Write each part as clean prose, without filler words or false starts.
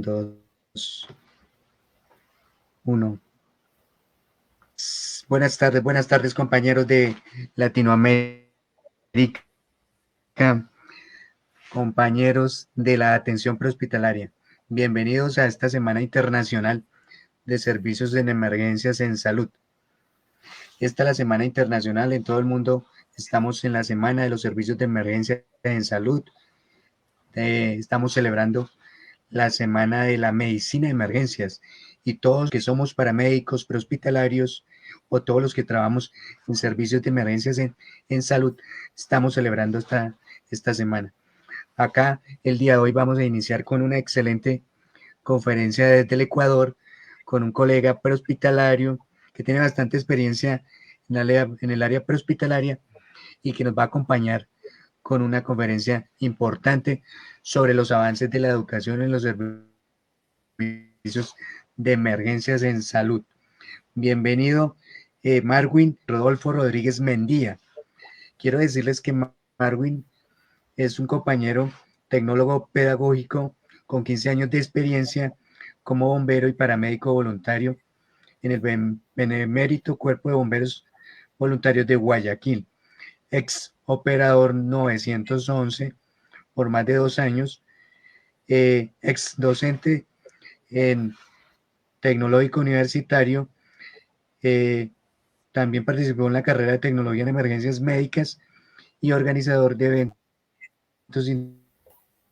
2, 1. Buenas tardes compañeros de Latinoamérica, compañeros de la atención prehospitalaria. Bienvenidos a esta Semana Internacional de Servicios en Emergencias en Salud. Esta es la Semana Internacional en todo el mundo. Estamos en la Semana de los Servicios de Emergencia en Salud. Estamos celebrando la Semana de la Medicina de Emergencias y todos los que somos paramédicos prehospitalarios o todos los que trabajamos en servicios de emergencias en salud, estamos celebrando esta semana. Acá el día de hoy vamos a iniciar con una excelente conferencia desde el Ecuador con un colega prehospitalario que tiene bastante experiencia en el área prehospitalaria y que nos va a acompañar con una conferencia importante sobre los avances de la educación en los servicios de emergencias en salud. Bienvenido, Marwin Rodolfo Rodríguez Mendía. Quiero decirles que Marwin es un compañero tecnólogo pedagógico con 15 años de experiencia como bombero y paramédico voluntario en el Benemérito Cuerpo de Bomberos Voluntarios de Guayaquil, ex operador 911 por más de 2 años, ex docente en Tecnológico Universitario, también participó en la carrera de Tecnología en Emergencias Médicas y organizador de eventos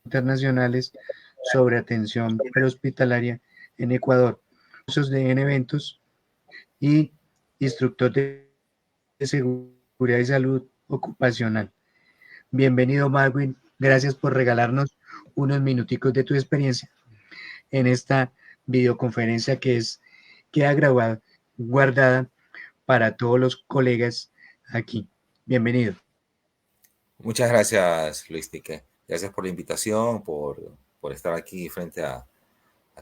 internacionales sobre atención prehospitalaria en Ecuador, cursos en eventos y instructor de seguridad y salud ocupacional. Bienvenido, Marwin. Gracias por regalarnos unos minuticos de tu experiencia en esta videoconferencia queda grabada, guardada para todos los colegas aquí. Bienvenido. Muchas gracias, Luis Tique. Gracias por la invitación, por estar aquí frente a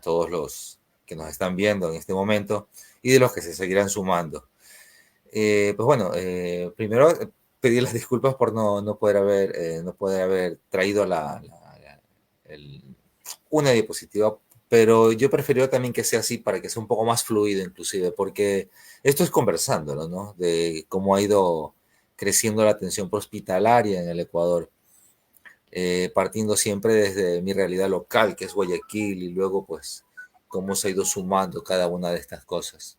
todos los que nos están viendo en este momento y de los que se seguirán sumando. Pues bueno, primero pedir las disculpas por no poder haber traído una diapositiva, pero yo prefiero también que sea así para que sea un poco más fluido inclusive, porque esto es conversándolo, ¿no? De cómo ha ido creciendo la atención hospitalaria en el Ecuador, partiendo siempre desde mi realidad local, que es Guayaquil, y luego pues cómo se ha ido sumando cada una de estas cosas.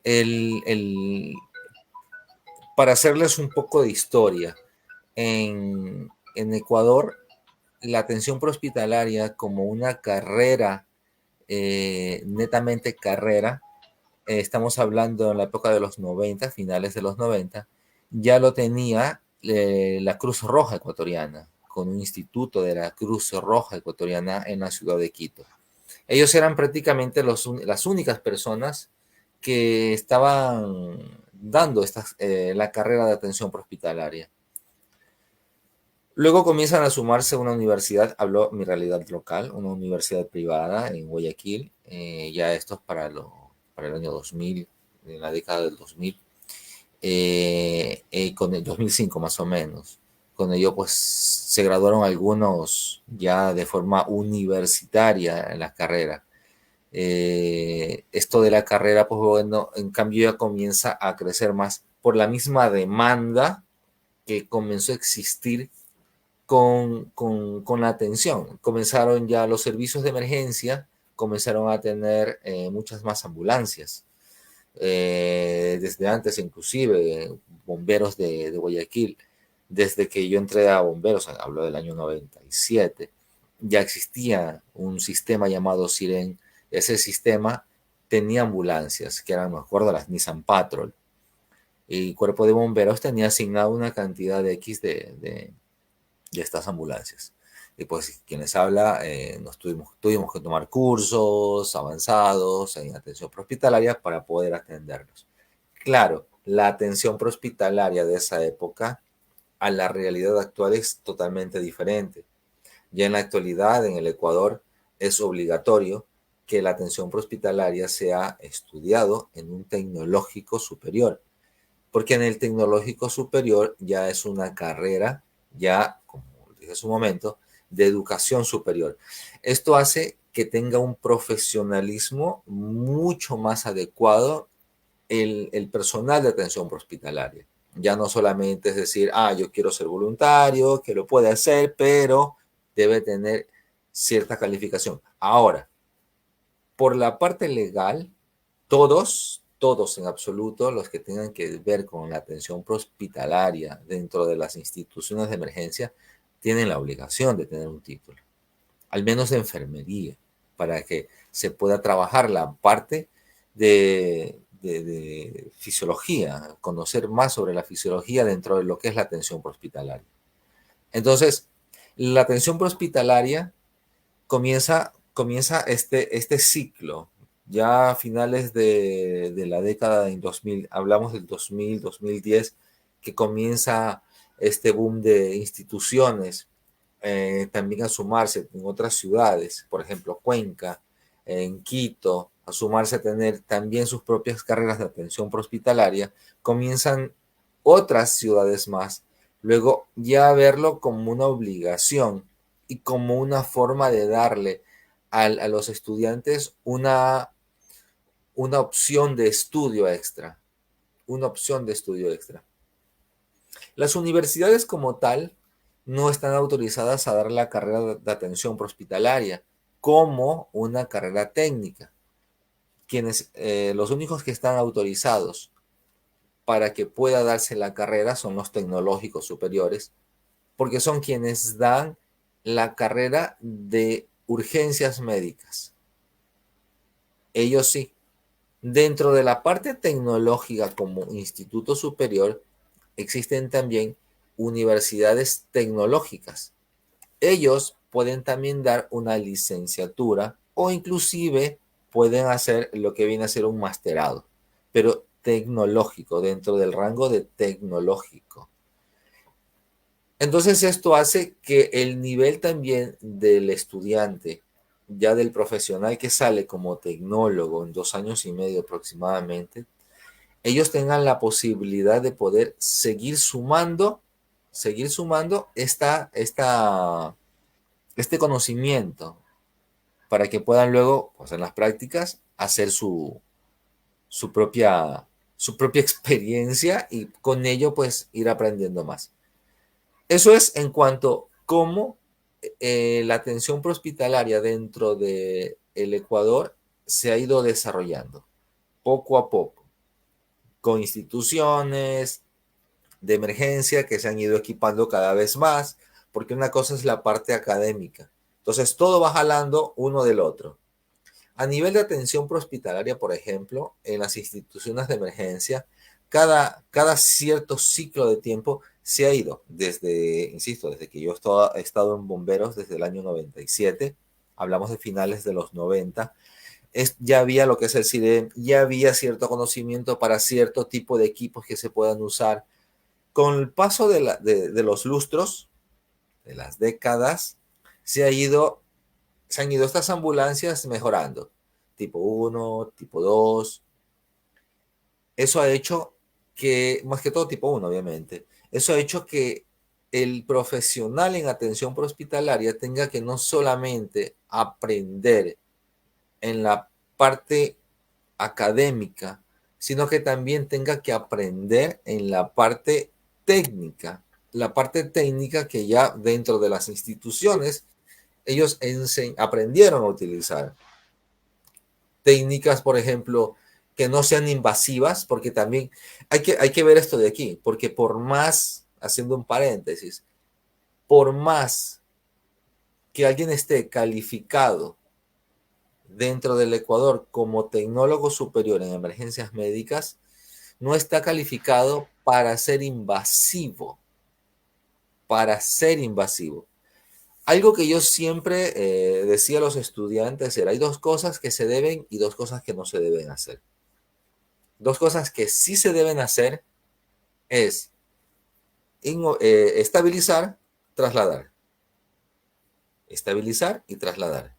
El, el, para hacerles un poco de historia, en Ecuador, la atención prehospitalaria como una carrera, netamente carrera, estamos hablando en la época de los 90, finales de los 90, ya lo tenía la Cruz Roja Ecuatoriana, con un instituto de la Cruz Roja Ecuatoriana en la ciudad de Quito. Ellos eran prácticamente las únicas personas que estaban dando la carrera de atención prehospitalaria. Luego comienzan a sumarse una universidad, hablo mi realidad local, una universidad privada en Guayaquil, ya esto es para el año 2000, en la década del 2000, con el 2005 más o menos. Con ello pues se graduaron algunos ya de forma universitaria en la carrera. Esto de la carrera, pues bueno, en cambio ya comienza a crecer más por la misma demanda que comenzó a existir con la atención. Comenzaron ya los servicios de emergencia, comenzaron a tener muchas más ambulancias. Desde antes, inclusive, bomberos de Guayaquil, desde que yo entré a bomberos, hablo del año 97, ya existía un sistema llamado Siren. Ese sistema tenía ambulancias, que eran, me acuerdo, las Nissan Patrol. Y el cuerpo de bomberos tenía asignado una cantidad de X de estas ambulancias. Y pues quienes habla, tuvimos que tomar cursos avanzados en atención prehospitalaria para poder atenderlos. Claro, la atención prehospitalaria de esa época a la realidad actual es totalmente diferente. Ya en la actualidad, en el Ecuador, es obligatorio que la atención prehospitalaria sea estudiado en un tecnológico superior, porque en el tecnológico superior ya es una carrera, ya, como dije hace un momento, de educación superior. Esto hace que tenga un profesionalismo mucho más adecuado el personal de atención prehospitalaria. Ya no solamente es decir, yo quiero ser voluntario, que lo puede hacer, pero debe tener cierta calificación. Ahora, por la parte legal, todos en absoluto, los que tengan que ver con la atención prehospitalaria dentro de las instituciones de emergencia, tienen la obligación de tener un título, al menos de enfermería, para que se pueda trabajar la parte de fisiología, conocer más sobre la fisiología dentro de lo que es la atención prehospitalaria. Entonces, la atención prehospitalaria comienza este ciclo. Ya a finales de la década de 2000, hablamos del 2000, 2010, que comienza este boom de instituciones, también a sumarse en otras ciudades, por ejemplo, Cuenca, en Quito, a sumarse a tener también sus propias carreras de atención prehospitalaria, comienzan otras ciudades más, luego ya verlo como una obligación y como una forma de darle a los estudiantes una opción de estudio extra, una opción de estudio extra. Las universidades como tal no están autorizadas a dar la carrera de atención prehospitalaria como una carrera técnica. Los únicos que están autorizados para que pueda darse la carrera son los tecnológicos superiores, porque son quienes dan la carrera de urgencias médicas. Ellos sí. Dentro de la parte tecnológica como instituto superior, existen también universidades tecnológicas. Ellos pueden también dar una licenciatura o inclusive pueden hacer lo que viene a ser un masterado, pero tecnológico, dentro del rango de tecnológico. Entonces esto hace que el nivel también del estudiante, ya del profesional que sale como tecnólogo en 2 años y medio aproximadamente, ellos tengan la posibilidad de poder seguir sumando este conocimiento para que puedan luego, pues en las prácticas, hacer su propia, su propia experiencia y con ello pues ir aprendiendo más. Eso es en cuanto a cómo la atención prehospitalaria dentro del Ecuador se ha ido desarrollando poco a poco, con instituciones de emergencia que se han ido equipando cada vez más, porque una cosa es la parte académica. Entonces, todo va jalando uno del otro. A nivel de atención prehospitalaria, por ejemplo, en las instituciones de emergencia, cada cierto ciclo de tiempo se ha ido, insisto, desde que yo he estado en bomberos desde el año 97, hablamos de finales de los 90, ya había lo que es el CIDEM, ya había cierto conocimiento para cierto tipo de equipos que se puedan usar. Con el paso de los lustros, de las décadas, se han ido estas ambulancias mejorando. Tipo 1, tipo 2. Eso ha hecho que, más que todo tipo 1, obviamente, eso ha hecho que el profesional en atención prehospitalaria tenga que no solamente aprender en la parte académica, sino que también tenga que aprender en la parte técnica que ya dentro de las instituciones ellos aprendieron a utilizar. Técnicas, por ejemplo, que no sean invasivas, porque también hay que ver esto de aquí, porque por más, haciendo un paréntesis, por más que alguien esté calificado dentro del Ecuador como tecnólogo superior en emergencias médicas, no está calificado para ser invasivo, Algo que yo siempre decía a los estudiantes era, hay dos cosas que se deben y dos cosas que no se deben hacer. Dos cosas que sí se deben hacer es estabilizar, trasladar. Estabilizar y trasladar.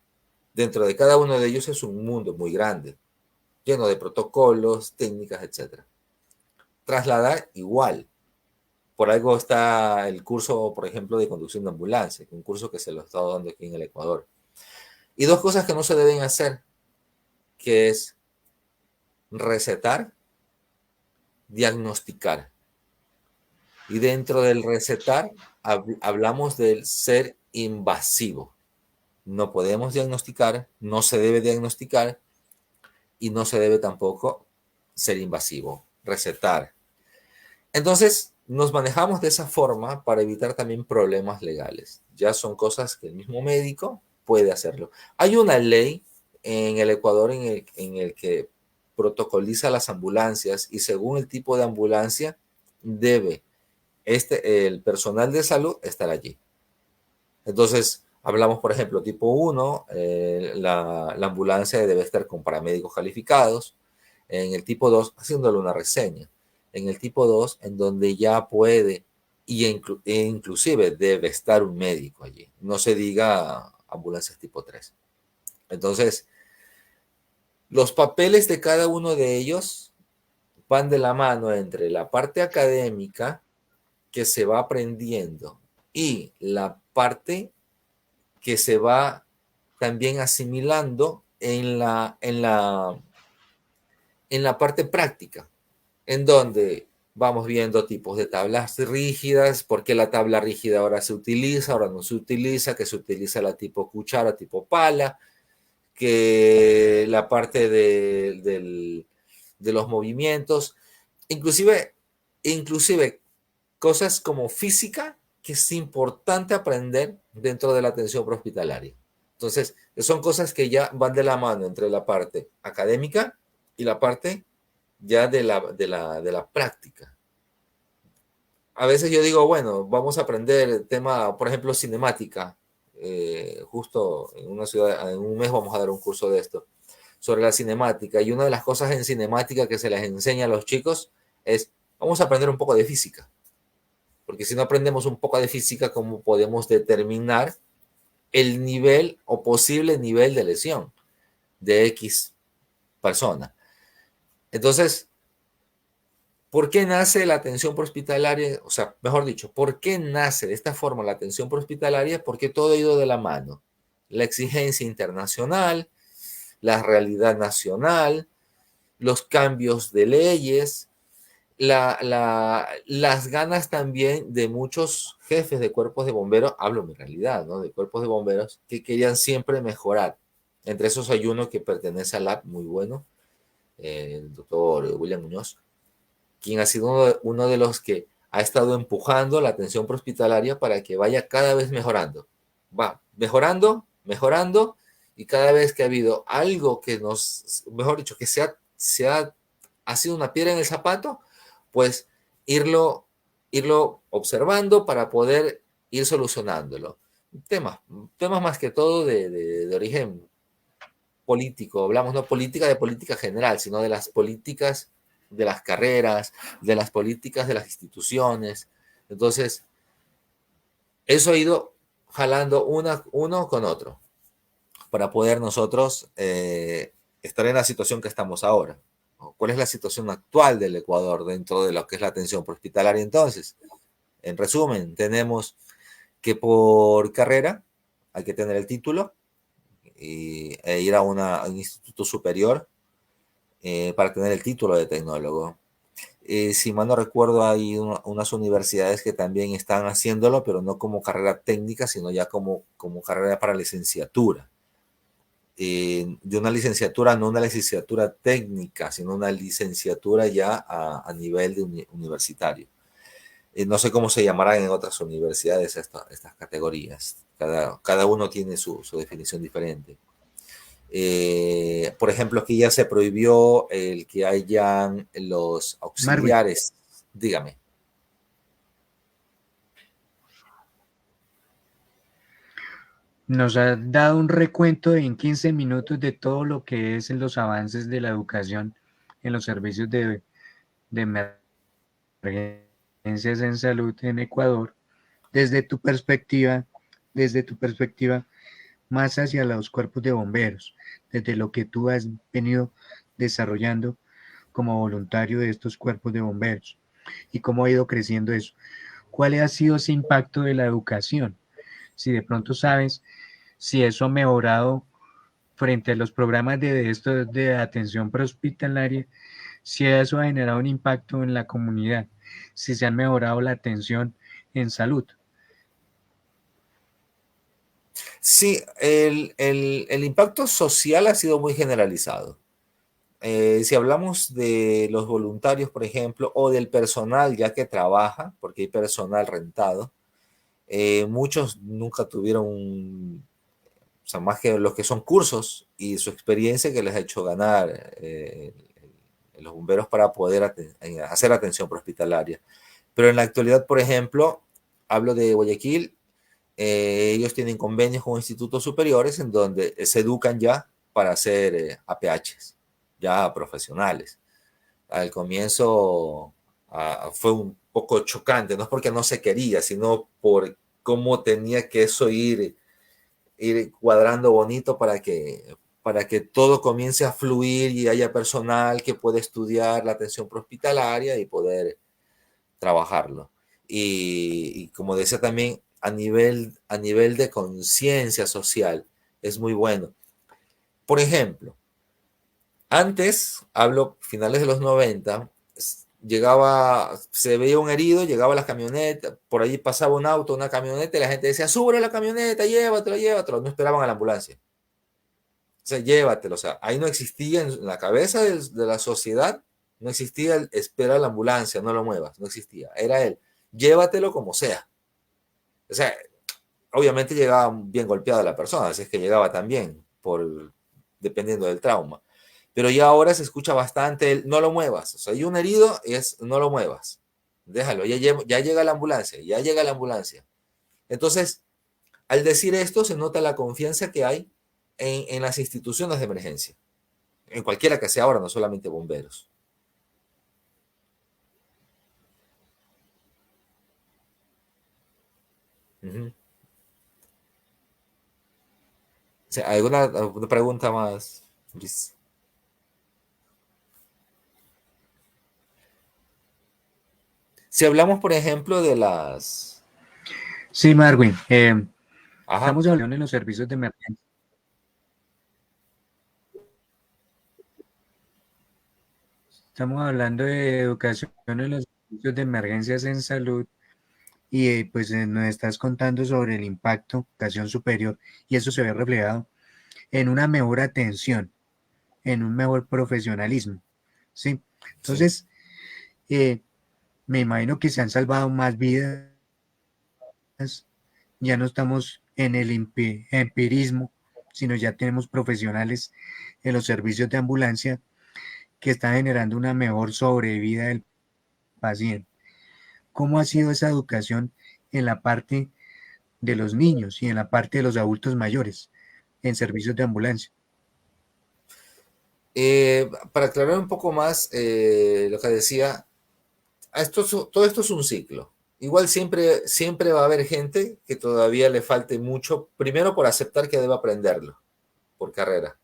Dentro de cada uno de ellos es un mundo muy grande, lleno de protocolos, técnicas, etc. Trasladar igual. Por algo está el curso, por ejemplo, de conducción de ambulancia, un curso que se lo está dando aquí en el Ecuador. Y dos cosas que no se deben hacer, que es recetar, diagnosticar. Y dentro del recetar hablamos del ser invasivo. No podemos diagnosticar, no se debe diagnosticar y no se debe tampoco ser invasivo, recetar. Entonces, nos manejamos de esa forma para evitar también problemas legales. Ya son cosas que el mismo médico puede hacerlo. Hay una ley en el Ecuador en el que protocoliza las ambulancias y según el tipo de ambulancia debe el personal de salud estar allí. Entonces, hablamos, por ejemplo, tipo 1, la ambulancia debe estar con paramédicos calificados. En el tipo 2, haciéndole una reseña. En el tipo 2, en donde ya puede e inclusive debe estar un médico allí. No se diga ambulancias tipo 3. Entonces, los papeles de cada uno de ellos van de la mano entre la parte académica que se va aprendiendo y la parte que se va también asimilando en la parte práctica, en donde vamos viendo tipos de tablas rígidas, por qué la tabla rígida ahora se utiliza, ahora no se utiliza, que se utiliza la tipo cuchara, tipo pala, que la parte de los movimientos, inclusive, inclusive cosas como física que es importante aprender dentro de la atención prehospitalaria. Entonces, son cosas que ya van de la mano entre la parte académica y la parte ya de la práctica. A veces yo digo, bueno, vamos a aprender el tema, por ejemplo, cinemática. Justo en una ciudad, en un mes vamos a dar un curso de esto, sobre la cinemática. Y una de las cosas en cinemática que se les enseña a los chicos es, vamos a aprender un poco de física. Porque si no aprendemos un poco de física, ¿cómo podemos determinar el nivel o posible nivel de lesión de X persona? Entonces, ¿por qué nace la atención prehospitalaria? O sea, mejor dicho, ¿por qué nace de esta forma la atención prehospitalaria? Porque todo ha ido de la mano. La exigencia internacional, la realidad nacional, los cambios de leyes, las ganas también de muchos jefes de cuerpos de bomberos, hablo en realidad, ¿no? De cuerpos de bomberos que querían siempre mejorar. Entre esos hay uno que pertenece al lab, muy bueno, el doctor William Muñoz, quien ha sido uno de los que ha estado empujando la atención prehospitalaria para que vaya cada vez mejorando. Va mejorando, mejorando, y cada vez que ha habido algo que nos, mejor dicho, que ha sido una piedra en el zapato, pues irlo observando para poder ir solucionándolo. Temas más que todo de origen político, hablamos no política de política general, sino de las políticas de las carreras, de las políticas de las instituciones. Entonces, eso ha ido jalando uno con otro para poder nosotros estar en la situación que estamos ahora. ¿Cuál es la situación actual del Ecuador dentro de lo que es la atención prehospitalaria entonces? En resumen, tenemos que por carrera hay que tener el título e ir a un instituto superior para tener el título de tecnólogo. Si mal no recuerdo, hay unas universidades que también están haciéndolo, pero no como carrera técnica, sino ya como carrera para licenciatura. De una licenciatura, no una licenciatura técnica, sino una licenciatura ya a nivel de universitario. No sé cómo se llamarán en otras universidades estas categorías. Cada uno tiene su definición diferente. Por ejemplo, aquí ya se prohibió el que hayan los Marvin, auxiliares. Dígame. nos ha dado un recuento en 15 minutos de todo lo que es los avances de la educación en los servicios de emergencias en salud en Ecuador, desde tu perspectiva, desde tu perspectiva más hacia los cuerpos de bomberos, desde lo que tú has venido desarrollando como voluntario de estos cuerpos de bomberos y cómo ha ido creciendo eso. ¿Cuál ha sido ese impacto de la educación? Si de pronto sabes si eso ha mejorado frente a los programas de atención prehospitalaria, si eso ha generado un impacto en la comunidad, si se ha mejorado la atención en salud. Sí, el impacto social ha sido muy generalizado. Si hablamos de los voluntarios, por ejemplo, o del personal ya que trabaja, porque hay personal rentado, muchos nunca tuvieron, o sea, más que los que son cursos y su experiencia que les ha hecho ganar los bomberos para poder hacer atención prehospitalaria. Pero en la actualidad, por ejemplo, hablo de Guayaquil, ellos tienen convenios con institutos superiores en donde se educan ya para hacer APHs, ya profesionales. Al comienzo fue un poco chocante, no es porque no se quería, sino por cómo tenía que eso ir cuadrando bonito para que todo comience a fluir y haya personal que pueda estudiar la atención prehospitalaria y poder trabajarlo. Y como decía también, a nivel de conciencia social, es muy bueno. Por ejemplo, antes, hablo finales de los 90, llegaba, se veía un herido, llegaba la camioneta, por allí pasaba un auto, una camioneta, y la gente decía, sube la camioneta, llévatelo, llévatelo. No esperaban a la ambulancia. O sea, llévatelo. O sea, ahí no existía en la cabeza de la sociedad, no existía el espera a la ambulancia, no lo muevas, no existía. Era él, llévatelo como sea. O sea, obviamente llegaba bien golpeada la persona, así es que llegaba también, dependiendo del trauma. Pero ya ahora se escucha bastante el no lo muevas. O sea, hay un herido y es no lo muevas. Déjalo, ya llega la ambulancia, ya llega la ambulancia. Entonces, al decir esto, se nota la confianza que hay en las instituciones de emergencia. En cualquiera que sea ahora, no solamente bomberos. Uh-huh. O sea, ¿alguna pregunta más, Luis? Si hablamos, por ejemplo, de las... Sí, Marwin, Ajá. estamos hablando en los servicios de emergencia. Estamos hablando de educación en los servicios de emergencias en salud y pues nos estás contando sobre el impacto de educación superior y eso se ve reflejado en una mejor atención, en un mejor profesionalismo, ¿sí? Sí. Entonces, me imagino que se han salvado más vidas, ya no estamos en el empirismo, sino ya tenemos profesionales en los servicios de ambulancia que están generando una mejor sobrevida del paciente. ¿Cómo ha sido esa educación en la parte de los niños y en la parte de los adultos mayores en servicios de ambulancia? Para aclarar un poco más lo que decía, todo esto es un ciclo. Igual siempre va a haber gente que todavía le falte mucho, primero por aceptar que debe aprenderlo por carrera.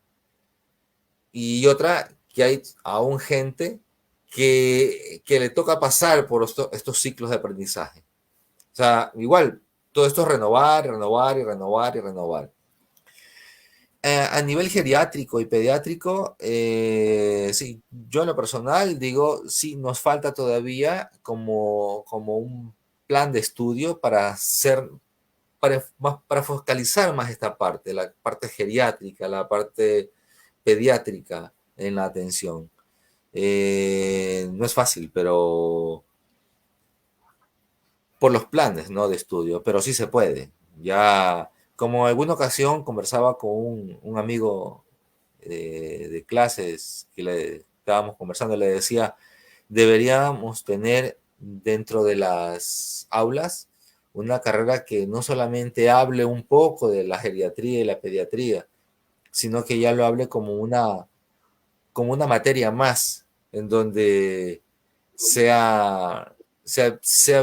Y otra, que hay aún gente que le toca pasar por estos ciclos de aprendizaje. O sea, igual, todo esto es renovar, renovar y renovar y renovar. A nivel geriátrico y pediátrico, sí, yo en lo personal digo, sí, nos falta todavía como un plan de estudio para hacer, para focalizar más esta parte, la parte geriátrica, la parte pediátrica en la atención. No es fácil, pero por los planes, ¿no? De estudio, pero sí se puede. Ya, como en alguna ocasión conversaba con un amigo de clases que le estábamos conversando, le decía, deberíamos tener dentro de las aulas una carrera que no solamente hable un poco de la geriatría y la pediatría, sino que ya lo hable como una materia más, en donde sea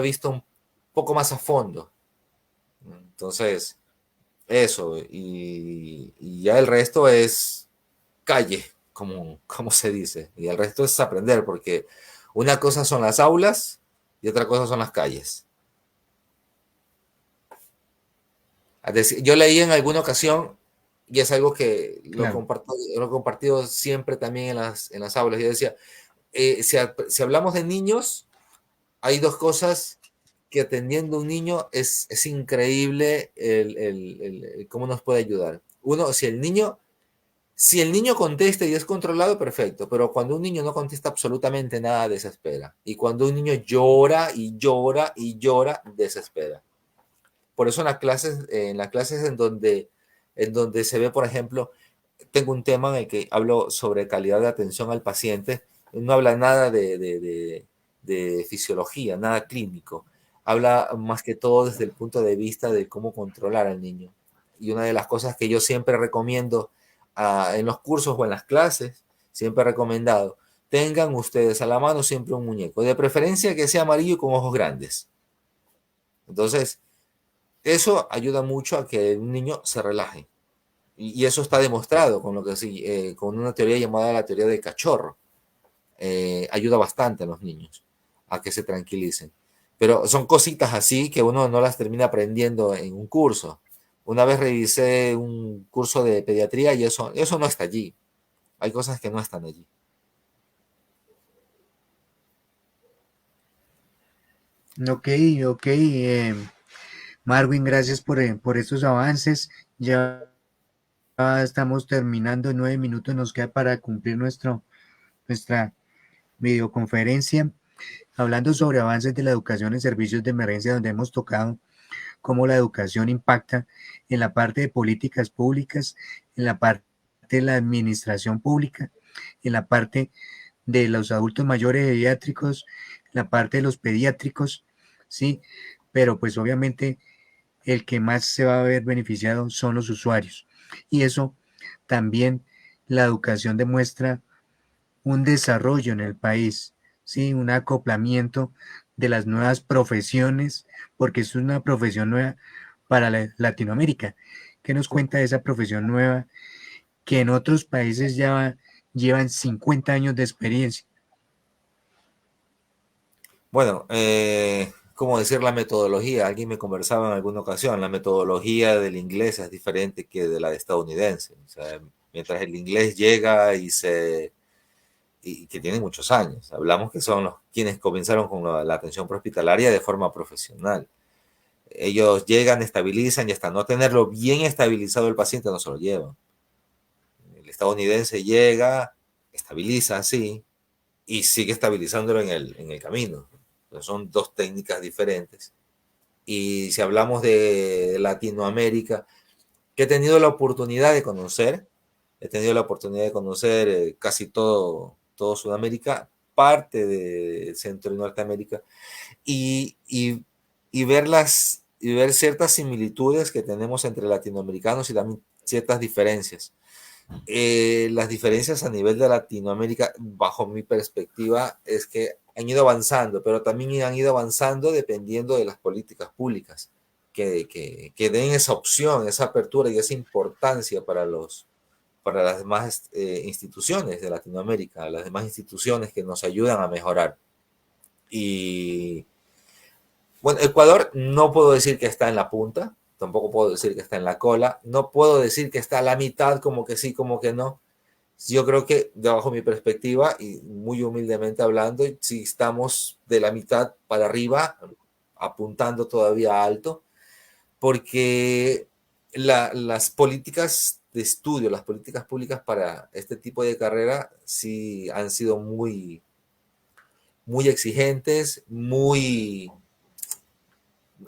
visto un poco más a fondo. Entonces, eso, y ya el resto es calle, como se dice, y el resto es aprender, porque una cosa son las aulas y otra cosa son las calles. Es decir, yo leí en alguna ocasión, y es algo que Claro, lo he compartido siempre también en las aulas. Yo decía, si hablamos de niños, hay dos cosas que atendiendo a un niño es increíble cómo nos puede ayudar. Uno, si el niño contesta y es controlado, perfecto, pero cuando un niño no contesta absolutamente nada, desespera. Y cuando un niño llora y llora y llora, desespera. Por eso en las clases en donde se ve, por ejemplo, tengo un tema en el que hablo sobre calidad de atención al paciente, no habla nada de fisiología, nada clínico, habla más que todo desde el punto de vista de cómo controlar al niño. Y una de las cosas que yo siempre recomiendo en los cursos o en las clases, siempre he recomendado, tengan ustedes a la mano siempre un muñeco, de preferencia que sea amarillo y con ojos grandes. Entonces, eso ayuda mucho a que un niño se relaje. Y eso está demostrado con lo que sí, con una teoría llamada la teoría del cachorro. Ayuda bastante a los niños a que se tranquilicen. Pero son cositas así que uno no las termina aprendiendo en un curso. Una vez revisé un curso de pediatría y eso no está allí. Hay cosas que no están allí. ok, ok. Marvin, gracias por estos avances. Ya estamos terminando, 9 minutos nos queda para cumplir nuestra videoconferencia, hablando sobre avances de la educación en servicios de emergencia, donde hemos tocado cómo la educación impacta en la parte de políticas públicas, en la parte de la administración pública, en la parte de los adultos mayores pediátricos, en la parte de los pediátricos, ¿sí? Pero pues obviamente el que más se va a ver beneficiado son los usuarios. Y eso también la educación demuestra un desarrollo en el país, ¿sí? Un acoplamiento de las nuevas profesiones, porque es una profesión nueva para Latinoamérica. ¿Qué nos cuenta de esa profesión nueva que en otros países ya llevan 50 años de experiencia? Bueno, ¿cómo decir la metodología? Alguien me conversaba en alguna ocasión, la metodología del inglés es diferente que de la estadounidense. O sea, mientras el inglés llega y que tiene muchos años. Hablamos que son los quienes comenzaron con la atención prehospitalaria de forma profesional. Ellos llegan, estabilizan y hasta no tenerlo bien estabilizado el paciente no se lo llevan. El estadounidense llega, estabiliza así y sigue estabilizándolo en el camino. Entonces son dos técnicas diferentes. Y si hablamos de Latinoamérica, que he tenido la oportunidad de conocer, he tenido la oportunidad de conocer casi todo Sudamérica, parte de Centro y Norteamérica, y, y, y ver ciertas similitudes que tenemos entre latinoamericanos y también ciertas diferencias. Las diferencias a nivel de Latinoamérica, bajo mi perspectiva, es que han ido avanzando, pero también han ido avanzando dependiendo de las políticas públicas que den esa opción, esa apertura y esa importancia para las demás instituciones de Latinoamérica, las demás instituciones que nos ayudan a mejorar. Y bueno, Ecuador no puedo decir que está en la punta, tampoco puedo decir que está en la cola, no puedo decir que está a la mitad, como que sí, como que no. Yo creo que, de bajo mi perspectiva, y muy humildemente hablando, si estamos de la mitad para arriba, apuntando todavía alto, porque las políticas de estudio, las políticas públicas para este tipo de carrera, sí han sido muy exigentes,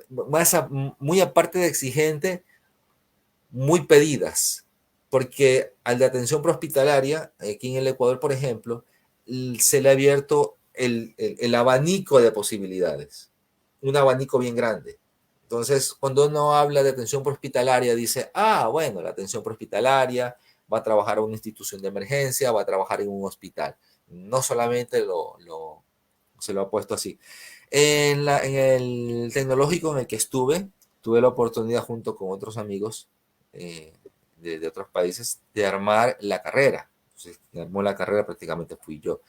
más muy aparte de exigente, muy pedidas, porque al de atención prehospitalaria, aquí en el Ecuador, por ejemplo, se le ha abierto el abanico de posibilidades, un abanico bien grande. Entonces, cuando uno habla de atención prehospitalaria, dice, ah, bueno, la atención prehospitalaria va a trabajar en una institución de emergencia, va a trabajar en un hospital. No solamente se lo ha puesto así. En el tecnológico en el que estuve, tuve la oportunidad junto con otros amigos eh, de otros países de armar la carrera. Entonces, quien armó la carrera prácticamente fui yo.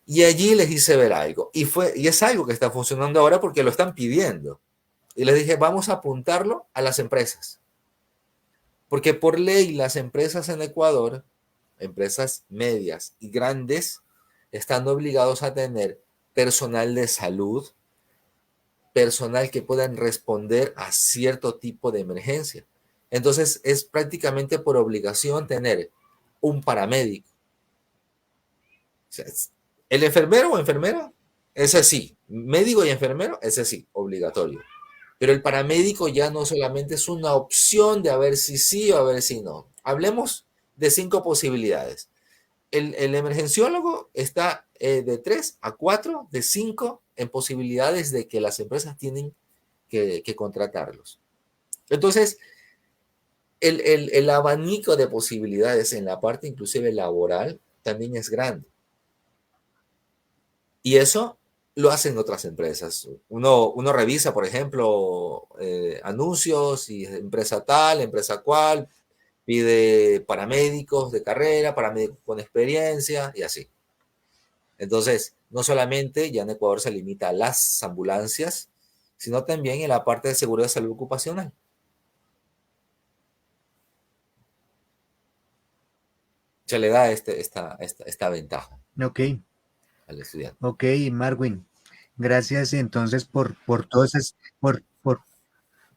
Y allí les hice ver algo. Y es algo que está funcionando ahora porque lo están pidiendo. Y les dije, vamos a apuntarlo a las empresas. Porque por ley las empresas en Ecuador, empresas medias y grandes, están obligados a tener personal de salud, personal que puedan responder a cierto tipo de emergencia. Entonces es prácticamente por obligación tener un paramédico. O sea, el enfermero o enfermera, ese sí. Médico y enfermero, ese sí, obligatorio. Pero el paramédico ya no solamente es una opción de a ver si sí o a ver si no. Hablemos de 5 posibilidades. El emergenciólogo está de 3 a 4, de 5 en posibilidades de que las empresas tienen que contratarlos. Entonces, el abanico de posibilidades en la parte inclusive laboral también es grande. Y eso lo hacen otras empresas. Uno revisa, por ejemplo, anuncios y empresa tal, empresa cual, pide paramédicos de carrera, paramédicos con experiencia y así. Entonces, no solamente ya en Ecuador se limita a las ambulancias, sino también en la parte de seguridad de salud ocupacional. Se le da esta ventaja Ok, al estudiante. ok, Marwin. Gracias entonces por todas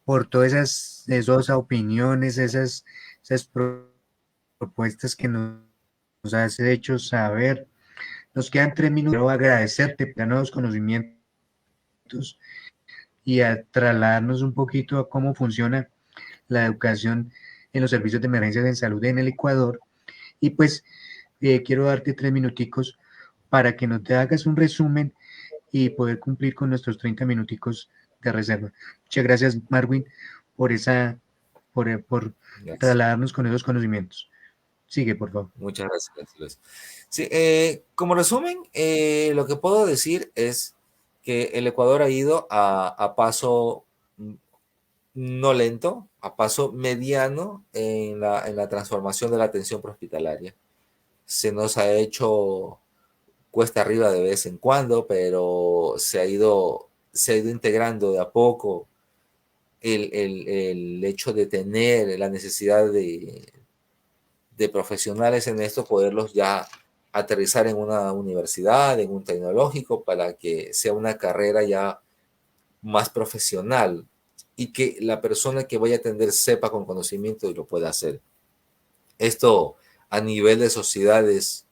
por todas esas opiniones, esas propuestas que nos has hecho saber. Nos quedan 3 minutos. Quiero agradecerte por nuevos conocimientos y a trasladarnos un poquito a cómo funciona la educación en los servicios de emergencias en salud en el Ecuador. Y pues quiero darte 3 minuticos para que nos te hagas un resumen y poder cumplir con nuestros 30 minuticos de reserva. Muchas gracias, Marwin, por por Gracias. trasladarnos con esos conocimientos. Sigue, por favor. Muchas gracias, Luis. Sí, como resumen, lo que puedo decir es que el Ecuador ha ido a paso no lento, a paso mediano en la transformación de la atención prehospitalaria. Se nos ha hecho cuesta arriba de vez en cuando, pero se ha ido integrando de a poco el hecho de tener la necesidad de profesionales en esto, poderlos ya aterrizar en una universidad, en un tecnológico, para que sea una carrera ya más profesional y que la persona que vaya a atender sepa con conocimiento y lo pueda hacer. Esto a nivel de sociedades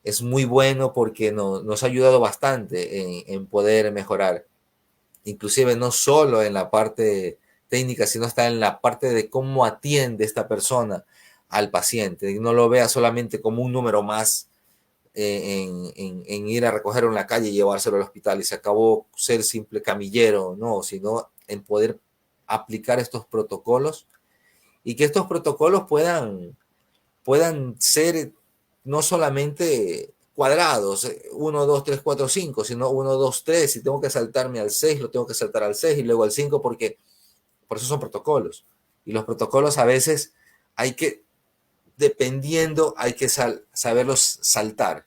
es muy bueno porque nos ha ayudado bastante en poder mejorar, inclusive no solo en la parte técnica, sino hasta en la parte de cómo atiende esta persona al paciente, y no lo vea solamente como un número más en ir a recogerlo en la calle y llevárselo al hospital y se acabó ser simple camillero, no, sino en poder aplicar estos protocolos y que estos protocolos puedan ser no solamente cuadrados, 1, 2, 3, 4, 5, sino 1, 2, 3, si tengo que saltarme al 6, lo tengo que saltar al 6 y luego al 5 porque por eso son protocolos. Y los protocolos a veces hay que, dependiendo, hay que saberlos saltar.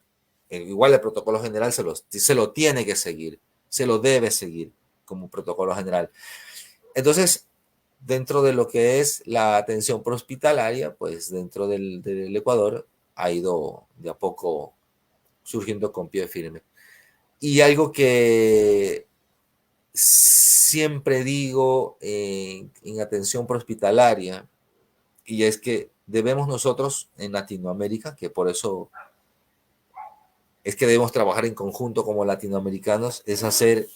Igual el protocolo general se lo tiene que seguir, se lo debe seguir como protocolo general. Entonces, dentro de lo que es la atención prehospitalaria, pues dentro del Ecuador ha ido de a poco surgiendo con pie firme. Y algo que siempre digo en atención prehospitalaria, y es que debemos nosotros en Latinoamérica, que por eso es que debemos trabajar en conjunto como latinoamericanos, es hacer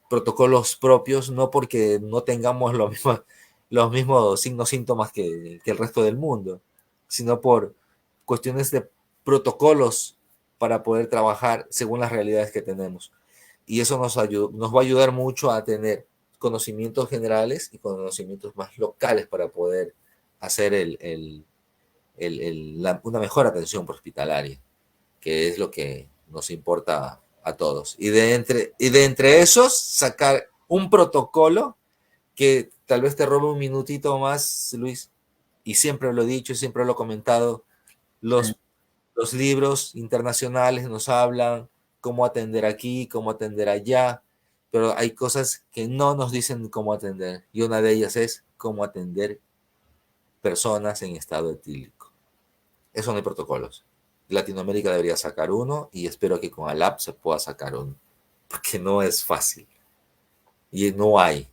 protocolos propios, no porque no tengamos los mismos signos, síntomas que el resto del mundo, sino por cuestiones de protocolos para poder trabajar según las realidades que tenemos. Y eso nos va a ayudar mucho a tener conocimientos generales y conocimientos más locales para poder hacer una mejor atención hospitalaria, que es lo que nos importa a todos. Y de entre esos, sacar un protocolo que tal vez te robe un minutito más, Luis, y siempre lo he dicho, siempre lo he comentado, los, los libros internacionales nos hablan cómo atender aquí, cómo atender allá, pero hay cosas que no nos dicen cómo atender, y una de ellas es cómo atender personas en estado etílico. Eso no hay protocolos. Latinoamérica debería sacar uno y espero que con ALAP se pueda sacar uno, porque no es fácil y no hay.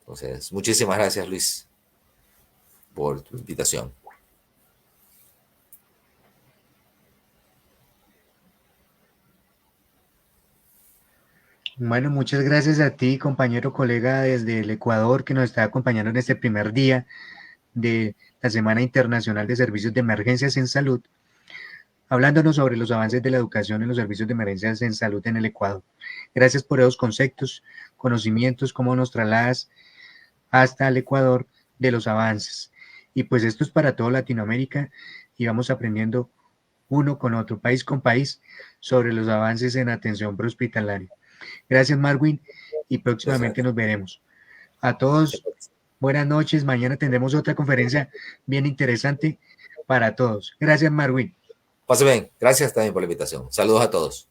Entonces, muchísimas gracias, Luis, por tu invitación. Bueno, muchas gracias a ti, compañero colega desde el Ecuador, que nos está acompañando en este primer día de la Semana Internacional de Servicios de Emergencias en Salud, hablándonos sobre los avances de la educación en los servicios de emergencias en salud en el Ecuador. Gracias por esos conceptos, conocimientos, cómo nos trasladas hasta el Ecuador de los avances. Y pues esto es para toda Latinoamérica y vamos aprendiendo uno con otro, país con país, sobre los avances en atención prehospitalaria. Gracias, Marwin, y próximamente nos veremos. A todos, buenas noches. Mañana tendremos otra conferencia bien interesante para todos. Gracias, Marwin. Pase bien. Gracias también por la invitación. Saludos a todos.